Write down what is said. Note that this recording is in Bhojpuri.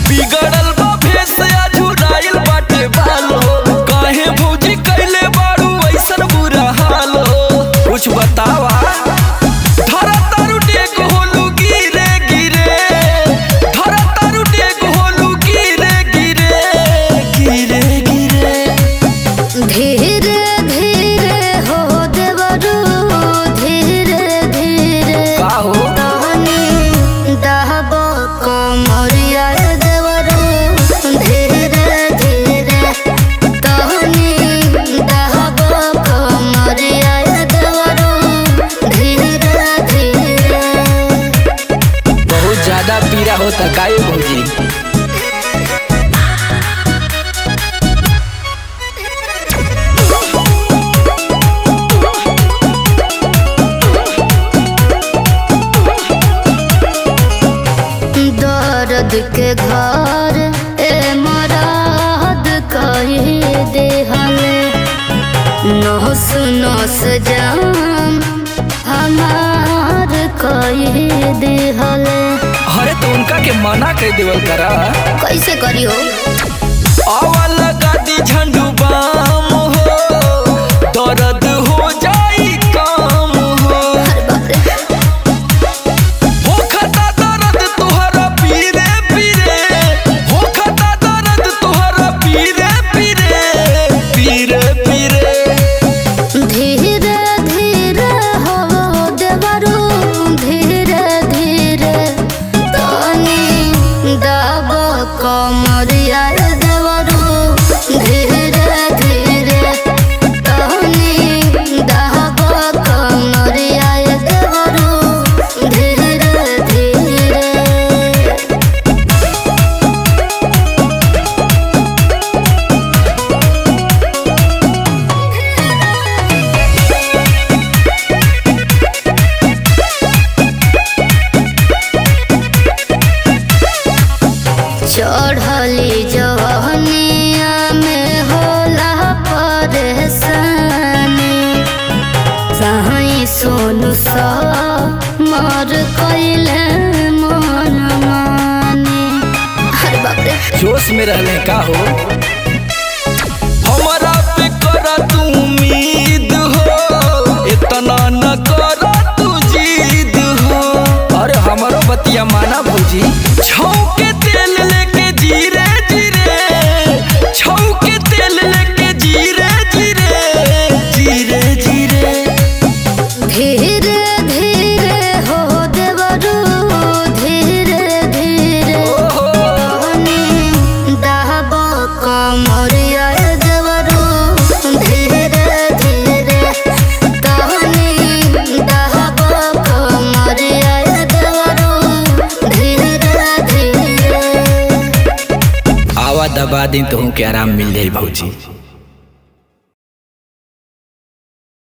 बिगड़ल बा भेस झुराइल बाटे बाल हो। काहे भौजी कैले बाड़ू ऐसन बुरा हाल हो, कुछ बतावा। धरा तारू डेक होलू गिरे गिरे, धरा तारू डेक होलू गिरे गिरे गिरे गिरे। धीरे धीरे हो देवरू, धीरे धीरे का हो दहबो कमरिया देवरू, धीरे धीरे तहनी दहबो कमरिया देवरू, धीरे धीरे। बहुत ज्यादा पीड़ा होता काहे भौजी? दर्द के घर ए मराद कही देहले, नोस नोस जाम हमार कही देहले। अरे तो उनका के मना कर देवल करा। कैसे करियो? आवाज लगा दी झंडू बाम हो, दर्द हो जाई काम हो। अरे बाप रे। हो खता दर्द तुहरा पीरे पीरे, हो खता दर्द तुहरा पीरे पीरे पीरे पीरे। धीरे धीरे हो देवरू, धीरे धीरे तनी दब कमरिया देवरू, धीरे धीरे तनी दब कमरिया देवरू, धीरे धीरे। चढ़ली जवनिया में होला परेशानी, सही सोनू सा मर कैले मन मानी। अरे बाप रे। जोश में रहने का हो, हमारा पे करा तू उम्मीद हो, इतना न करा तू जिद हो। अरे हमारो बतिया माना भौजी। छौके तेल लेके जीरे जीरे, छौके तेल लेके जीरे जीरे जीरे जीरे। धीरे धीरे हो देवरू, धीरे धीरे तनी दहबो कमरिया देवरू, धीरे धीरे तनी दहबो कमरिया देवरू, धीरे धीरे। आवा दबा दिन तो के आराम मिल जाई भौजी।